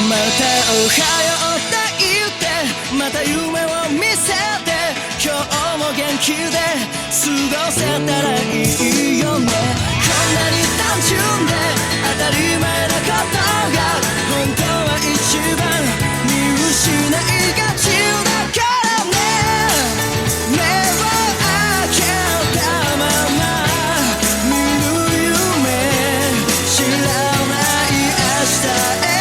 またおはようって言ってまた夢を見せて今日も元気で過ごせたらいいよね。こんなに単純で当たり前なことが本当は一番見失いがちだからね。目を開けたまま見る夢知らない明日へ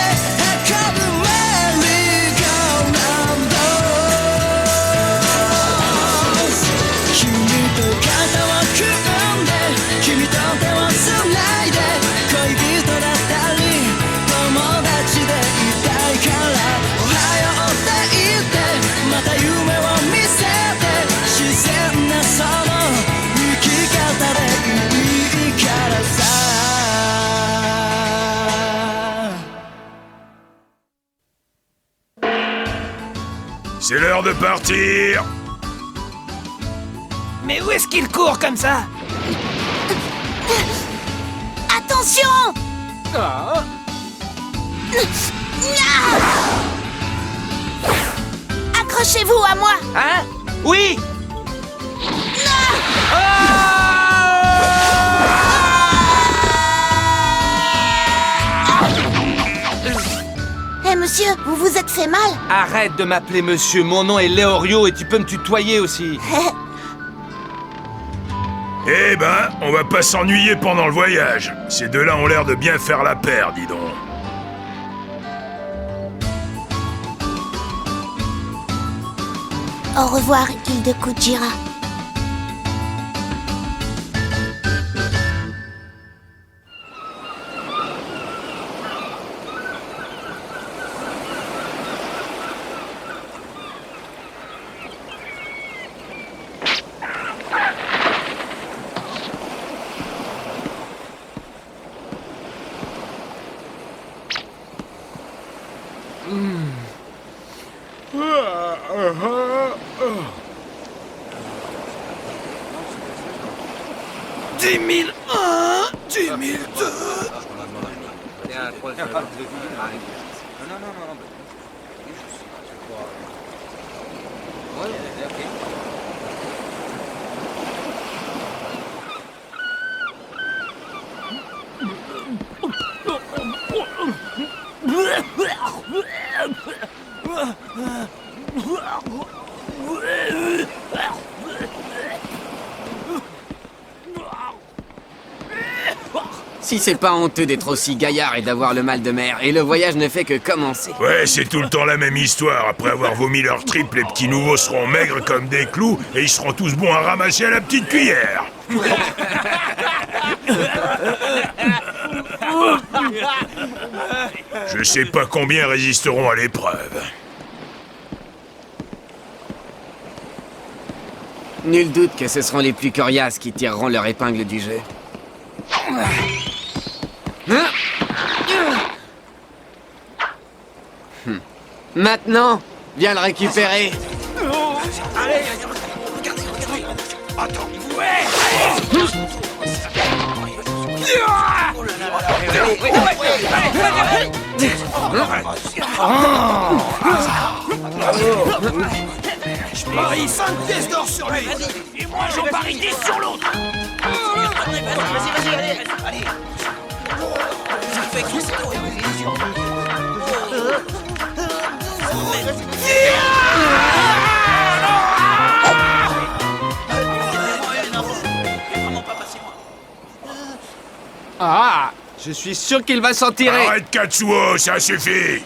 運ぶメリーゴーラウンド。君と肩を組んで君と手をつないで恋人だったり友達でいたいからおはようって言ってまた夢を見せて自然なその生き方でいいからさ。C'est l'heure de partir. Mais où est-ce qu'il court comme ça? Attention! Oh. Accrochez-vous à moi! Hein? Oui! Hé monsieur, vous vous êtes fait mal? Arrête de m'appeler monsieur, mon nom est Léorio et tu peux me tutoyer aussi. Eh ben, on va pas s'ennuyer pendant le voyage. Ces deux-là ont l'air de bien faire la paire, dis donc. Au revoir, île de Kujira. Si c'est pas honteux d'être aussi gaillard et d'avoir le mal de mer, et le voyage ne fait que commencer. Ouais, c'est tout le temps la même histoire. Après avoir vomi leur trip, les petits nouveaux seront maigres comme des clous et ils seront tous bons à ramasser à la petite cuillère. Je sais pas combien résisteront à l'épreuve. Nul doute que ce seront les plus coriaces qui tireront leur épingle du jeu. Maintenant, viens le récupérer. Allez. Attends. Je parie 5 pièces d'or sur lui. Et moi j'en parie 10 sur l'autre. Vas-y, allez. Ah, je suis sûr qu'il va s'en tirer. Arrête, Katsuo, ça suffit.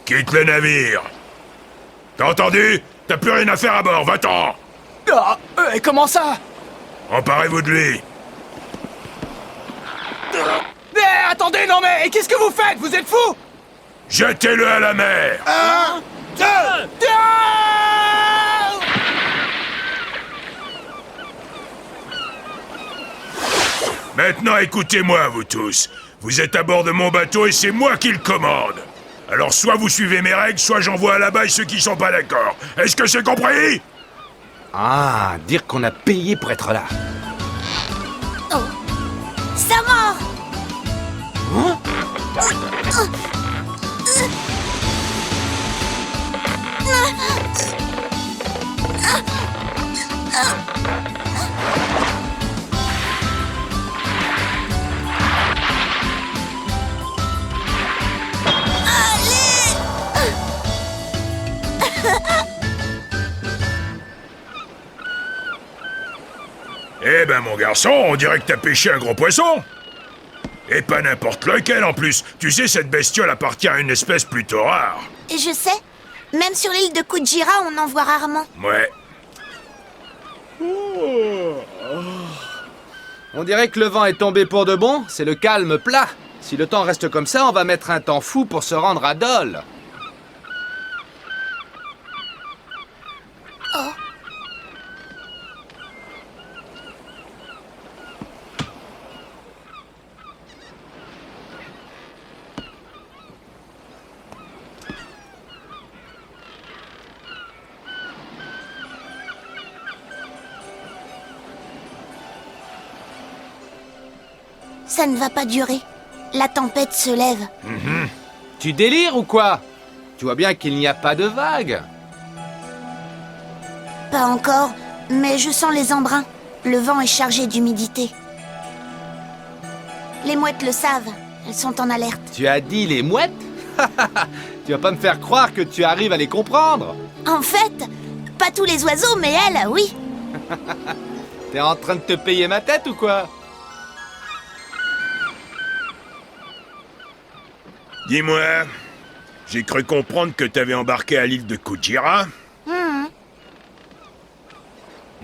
Quitte le navire. T'as entendu? T'as plus rien à faire à bord, va-t'en. Ah, comment ça? Emparez-vous de lui. Attendez, non mais qu'est-ce que vous faites? Vous êtes fous? Jetez-le à la mer. 1, 2, Maintenant, écoutez-moi, vous tous. Vous êtes à bord de mon bateau et c'est moi qui le commande. Alors soit vous suivez mes règles, soit j'envoie à la baille ceux qui sont pas d'accord. Est-ce que c'est compris? Ah, dire qu'on a payé pour être là. Oh. Ça mord. Eh ben mon garçon, on dirait que t'as pêché un gros poisson. Et pas n'importe lequel en plus. Tu sais, cette bestiole appartient à une espèce plutôt rare. Et je sais, même sur l'île de Kujira, on en voit rarement. Ouais. On dirait que le vent est tombé pour de bon, c'est le calme plat. Si le temps reste comme ça, on va mettre un temps fou pour se rendre à Dole. Ça ne va pas durer. La tempête se lève. Tu délires ou quoi? Tu vois bien qu'il n'y a pas de vagues. Pas encore, mais je sens les embruns. Le vent est chargé d'humidité. Les mouettes le savent. Elles sont en alerte. Tu as dit les mouettes? Tu vas pas me faire croire que tu arrives à les comprendre. En fait, pas tous les oiseaux, mais elles, oui. T'es en train de te payer ma tête ou quoi? Dis-moi, j'ai cru comprendre que t'avais embarqué à l'île de Kujira.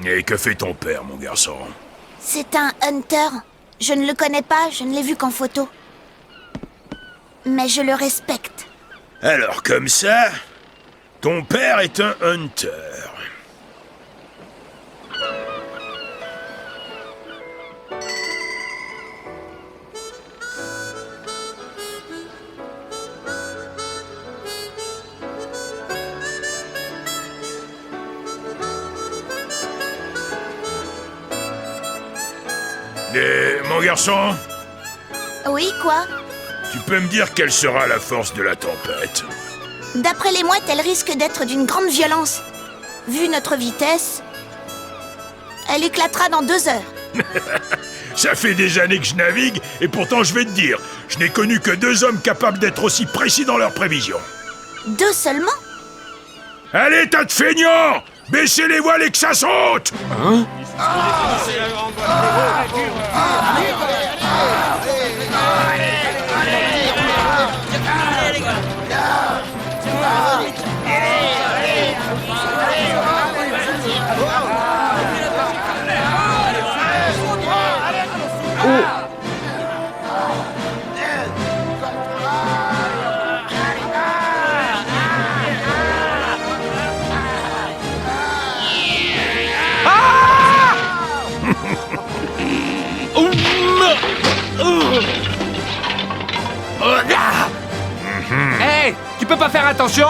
Et que fait ton père, mon garçon? C'est un hunter. Je ne le connais pas, je ne l'ai vu qu'en photo. Mais je le respecte. Alors comme ça, ton père est un hunter. Mon garçon, Oui, quoi? tu peux me dire quelle sera la force de la tempête? D'après les mouettes, elle risque d'être d'une grande violence. Vu notre vitesse, elle éclatera dans 2 heures. Ça fait des années que je navigue, et pourtant je vais te dire, je n'ai connu que 2 hommes capables d'être aussi précis dans leurs prévisions. 2 seulement? Allez, tas de feignants! Baissez les voiles et que ça saute! Hey, tu peux pas faire attention?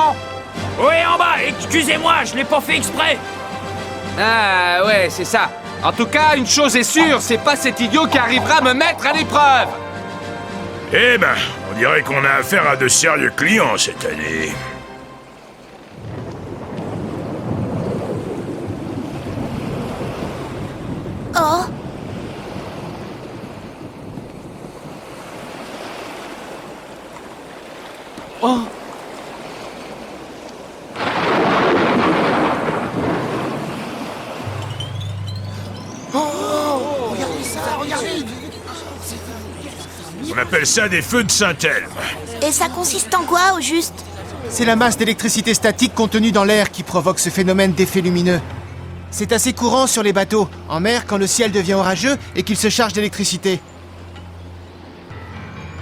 Oui, en bas, excusez-moi, je l'ai pas fait exprès. Ah ouais, c'est ça. En tout cas, une chose est sûre, c'est pas cet idiot qui arrivera à me mettre à l'épreuve. Eh ben, on dirait qu'on a affaire à de sérieux clients cette année. Oh! Oh. On appelle ça des feux de Saint-Elme. Et ça consiste en quoi, au juste? C'est la masse d'électricité statique contenue dans l'air qui provoque ce phénomène d'effet lumineux. C'est assez courant sur les bateaux, en mer, quand le ciel devient orageux et qu'il se charge d'électricité.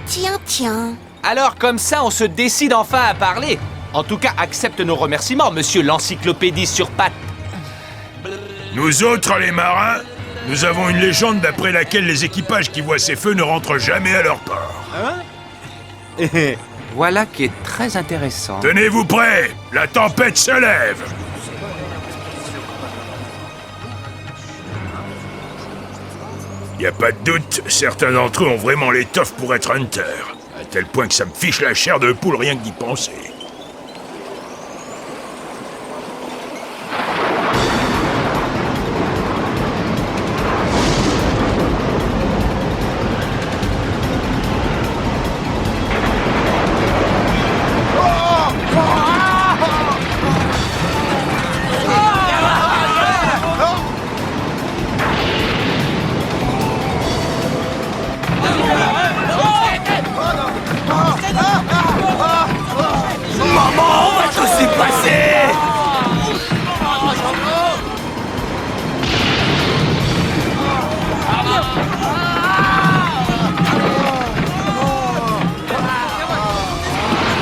Tiens, tiens. Alors comme ça, on se décide enfin à parler. En tout cas, accepte nos remerciements, monsieur l'encyclopédie sur pattes. Nous autres, les marins, nous avons une légende d'après laquelle les équipages qui voient ces feux ne rentrent jamais à leur port. Voilà qui est très intéressant. Tenez-vous prêts, la tempête se lève. Y a pas de doute, certains d'entre eux ont vraiment l'étoffe pour être hunter. À tel point que ça me fiche la chair de poule rien que d'y penser.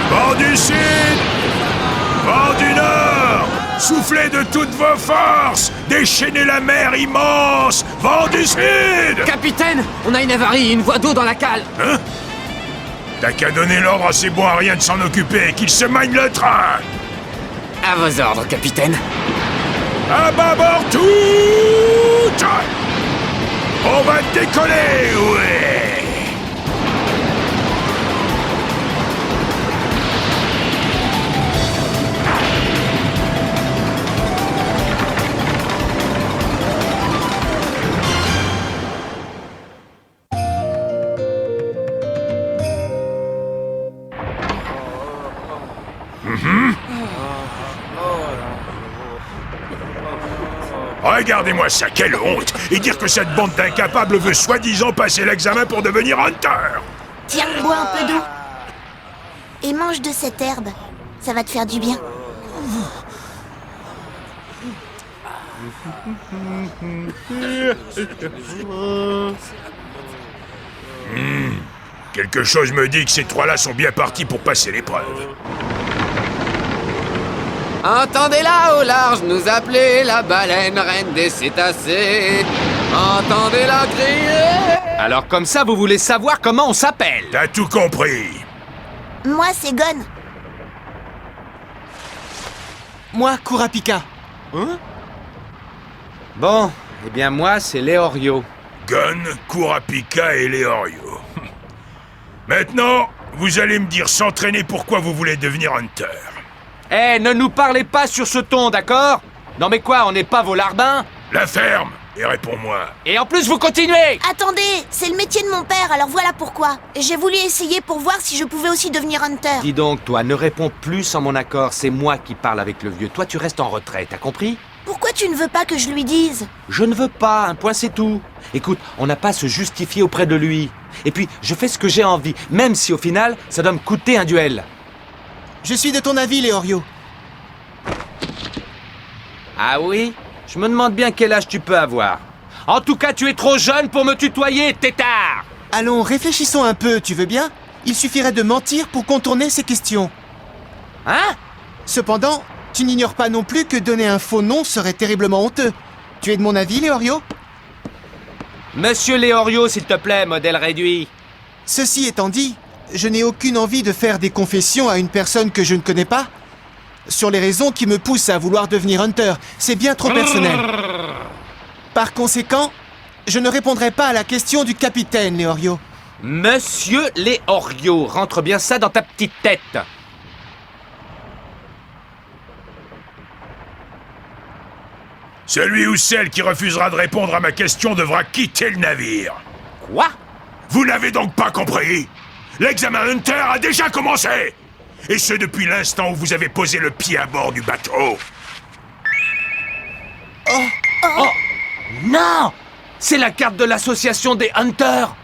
Vent du Sud! Vent du Nord! Soufflez de toutes vos forces! Déchaînez la mer immense! Vent du Sud! Capitaine, on a une avarie, une voie d'eau dans la cale. Hein? T'as qu'à donner l'ordre à ces bons à rien de s'en occuper, qu'ils se magnent le train! À vos ordres, capitaine. À bâbord tout! On va décoller, ouais! Regardez-moi ça, quelle honte! Et dire que cette bande d'incapables veut soi-disant passer l'examen pour devenir hunter! Tiens, bois un peu d'eau. Et mange de cette herbe. Ça va te faire du bien. Quelque chose me dit que ces trois-là sont bien partis pour passer l'épreuve. Entendez-la au large nous appeler la baleine reine des cétacés. Entendez-la crier. Alors comme ça, vous voulez savoir comment on s'appelle? T'as tout compris. Moi, c'est Gon. Moi, Kurapika. Bon, eh bien moi, c'est Leorio. Gon, Kurapika et Leorio. Maintenant, vous allez me dire s'entraîner pourquoi vous voulez devenir hunter. Eh, ne nous parlez pas sur ce ton, d'accord? Non mais quoi, on n'est pas vos larbins? La ferme et réponds-moi. Et en plus, vous continuez! Attendez, c'est le métier de mon père, alors voilà pourquoi. J'ai voulu essayer pour voir si je pouvais aussi devenir hunter. Dis donc, toi, ne réponds plus sans mon accord, c'est moi qui parle avec le vieux. Toi, tu restes en retrait, t'as compris? Pourquoi tu ne veux pas que je lui dise? Je ne veux pas, un point c'est tout. Écoute, on n'a pas à se justifier auprès de lui. Et puis, je fais ce que j'ai envie, même si au final, ça doit me coûter un duel. Je suis de ton avis, Leorio. Ah oui? Je me demande bien quel âge tu peux avoir. En tout cas, tu es trop jeune pour me tutoyer, tétard! Allons, réfléchissons un peu, tu veux bien? Il suffirait de mentir pour contourner ces questions. Hein? Cependant, tu n'ignores pas non plus que donner un faux nom serait terriblement honteux. Tu es de mon avis, Leorio? Monsieur Leorio, s'il te plaît, modèle réduit. Ceci étant dit, je n'ai aucune envie de faire des confessions à une personne que je ne connais pas sur les raisons qui me poussent à vouloir devenir hunter. C'est bien trop personnel. Par conséquent, je ne répondrai pas à la question du capitaine, Leorio. Monsieur Leorio, rentre bien ça dans ta petite tête. Celui ou celle qui refusera de répondre à ma question devra quitter le navire. Quoi? Vous n'avez donc pas compris? L'examen Hunter a déjà commencé! Et ce depuis l'instant où vous avez posé le pied à bord du bateau. Oh non! C'est la carte de l'association des Hunters!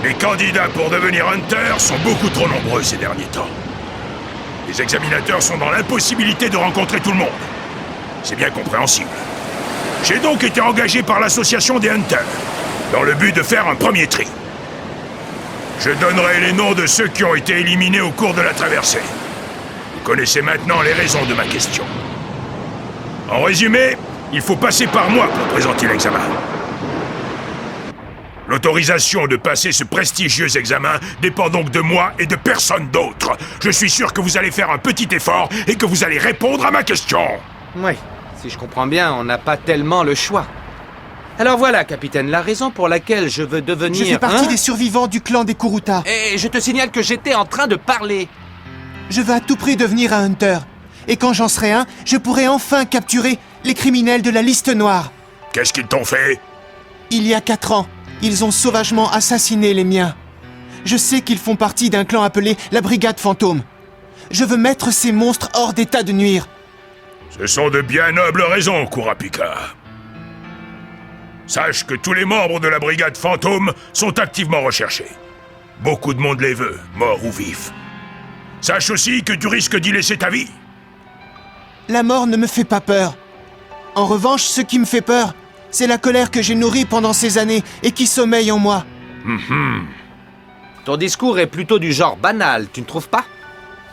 Les candidats pour devenir Hunter sont beaucoup trop nombreux ces derniers temps. Les examinateurs sont dans l'impossibilité de rencontrer tout le monde. C'est bien compréhensible. J'ai donc été engagé par l'association des Hunters, dans le but de faire un premier tri. Je donnerai les noms de ceux qui ont été éliminés au cours de la traversée. Vous connaissez maintenant les raisons de ma question. En résumé, il faut passer par moi pour présenter l'examen. L'autorisation de passer ce prestigieux examen dépend donc de moi et de personne d'autre. Je suis sûr que vous allez faire un petit effort et que vous allez répondre à ma question. Oui, si je comprends bien, on n'a pas tellement le choix. Alors voilà, capitaine, la raison pour laquelle je veux devenir... Je fais partie Hein des survivants du clan des Kuruta. Et je te signale que j'étais en train de parler. Je veux à tout prix devenir un hunter. Et quand j'en serai un, je pourrai enfin capturer les criminels de la liste noire. Qu'est-ce qu'ils t'ont fait? Il y a 4 ans, ils ont sauvagement assassiné les miens. Je sais qu'ils font partie d'un clan appelé la Brigade Fantôme. Je veux mettre ces monstres hors d'état de nuire. Ce sont de bien nobles raisons, Kurapika. Sache que tous les membres de la Brigade Fantôme sont activement recherchés. Beaucoup de monde les veut, morts ou vifs. Sache aussi que tu risques d'y laisser ta vie. La mort ne me fait pas peur. En revanche, ce qui me fait peur, c'est la colère que j'ai nourrie pendant ces années et qui sommeille en moi. Ton discours est plutôt du genre banal, tu ne trouves pas?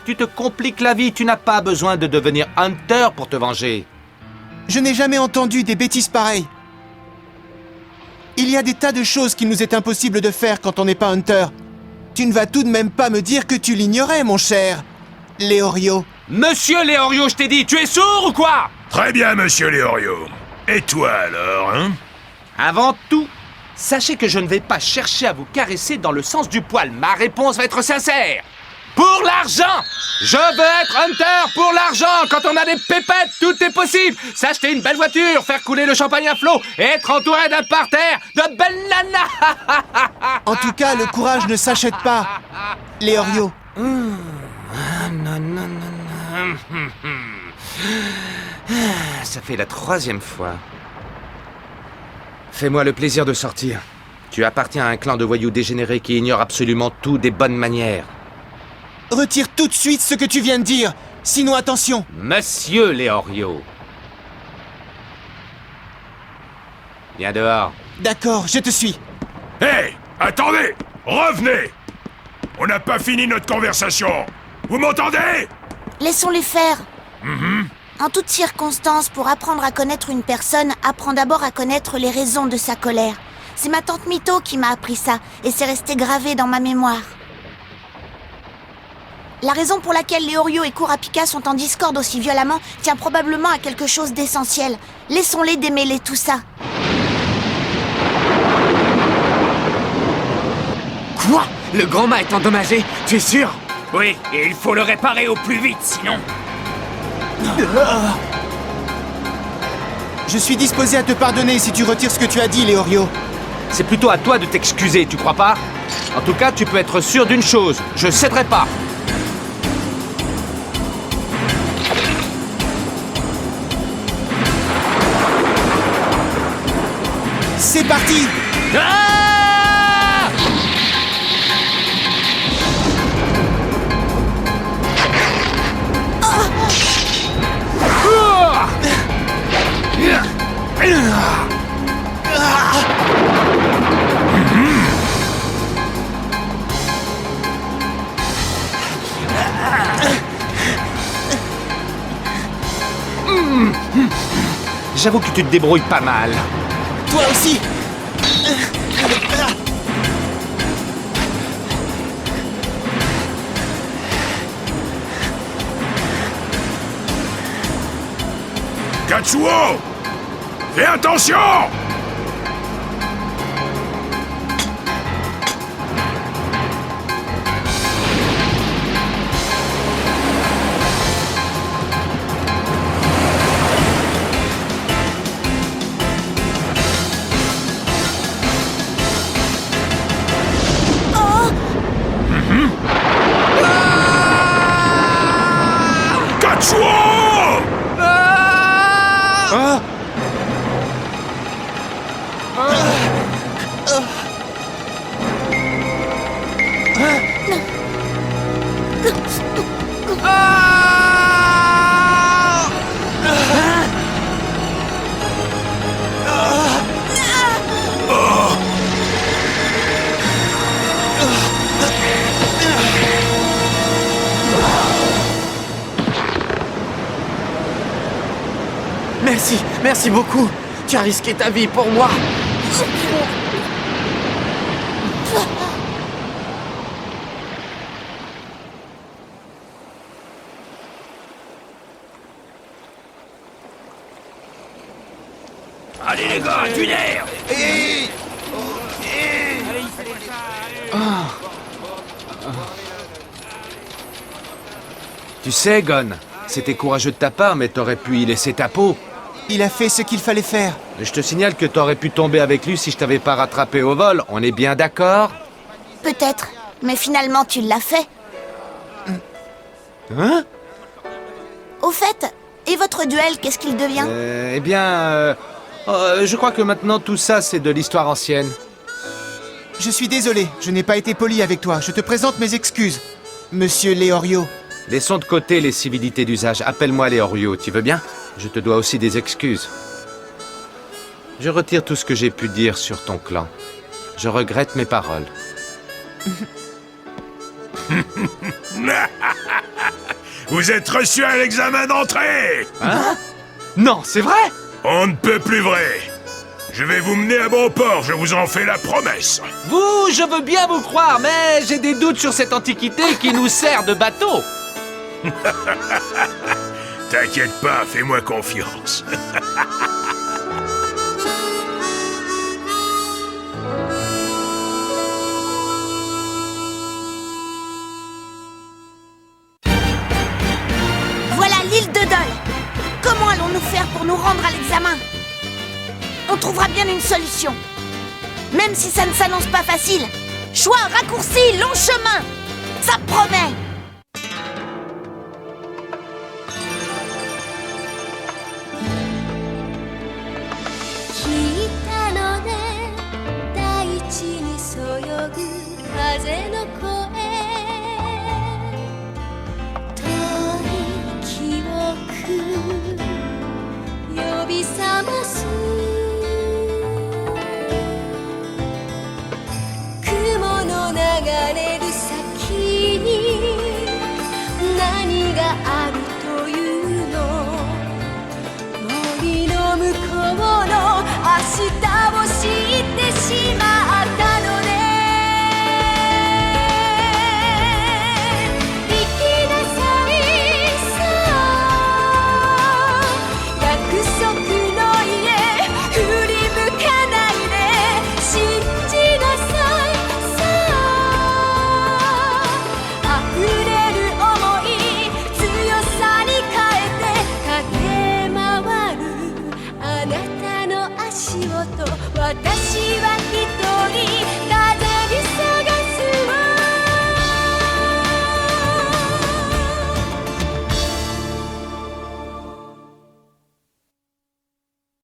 Tu te compliques la vie, tu n'as pas besoin de devenir hunter pour te venger. Je n'ai jamais entendu des bêtises pareilles. Il y a des tas de choses qu'il nous est impossible de faire quand on n'est pas hunter. Tu ne vas tout de même pas me dire que tu l'ignorais, mon cher Leorio. Monsieur Leorio, je t'ai dit, tu es sourd ou quoi? Très bien, monsieur Leorio. Et toi alors, hein? Avant tout, sachez que je ne vais pas chercher à vous caresser dans le sens du poil. Ma réponse va être sincère. Pour l'argent! Je veux être hunter pour l'argent! Quand on a des pépettes, tout est possible! S'acheter une belle voiture, faire couler le champagne à flot, et être entouré d'un parterre de belles nanas! En tout cas, le courage ne s'achète pas, Leorio. Ça fait la 3e fois. Fais-moi le plaisir de sortir. Tu appartiens à un clan de voyous dégénérés qui ignore absolument tout des bonnes manières. Retire tout de suite ce que tu viens de dire. Sinon, attention. Monsieur Leorio. Viens dehors. D'accord, je te suis. Hé! Attendez! Revenez! On n'a pas fini notre conversation! Vous m'entendez? Laissons-les faire. En toutes circonstances, pour apprendre à connaître une personne, apprends d'abord à connaître les raisons de sa colère. C'est ma tante Mito qui m'a appris ça, et c'est resté gravé dans ma mémoire. La raison pour laquelle Leorio et Kurapika sont en discorde aussi violemment tient probablement à quelque chose d'essentiel. Laissons-les démêler tout ça. Quoi? Le grand mât est endommagé, tu es sûr? Oui, et il faut le réparer au plus vite, sinon... Je suis disposé à te pardonner si tu retires ce que tu as dit, Leorio. C'est plutôt à toi de t'excuser, tu crois pas? En tout cas, tu peux être sûr d'une chose, je céderai pas. C'est parti! Ah! J'avoue que tu te débrouilles pas mal. Toi aussi! Katsuo! Fais attention! Katsuo! Ah! Merci beaucoup. Tu as risqué ta vie pour moi. Allez les gars, du nerf. Tu sais, Gon, c'était courageux de ta part, mais t'aurais pu y laisser ta peau. Il a fait ce qu'il fallait faire. Et je te signale que t'aurais pu tomber avec lui si je t'avais pas rattrapé au vol. On est bien d'accord? Peut-être, mais finalement tu l'as fait. Hein? Au fait, et votre duel, qu'est-ce qu'il devient? Je crois que maintenant tout ça, c'est de l'histoire ancienne. Je suis désolé, je n'ai pas été poli avec toi. Je te présente mes excuses, Monsieur Leorio. Laissons de côté les civilités d'usage. Appelle-moi Leorio, tu veux bien? Je te dois aussi des excuses. Je retire tout ce que j'ai pu dire sur ton clan. Je regrette mes paroles. Vous êtes reçu à l'examen d'entrée! Hein? Non, c'est vrai? On ne peut plus vrai! Je vais vous mener à bon port, je vous en fais la promesse! Vous, je veux bien vous croire, mais j'ai des doutes sur cette antiquité qui nous sert de bateau. T'inquiète pas, fais-moi confiance. Voilà l'île de Dol. Comment allons-nous faire pour nous rendre à l'examen? On trouvera bien une solution. Même si ça ne s'annonce pas facile. Choix, raccourci, long chemin. Ça promet.「明日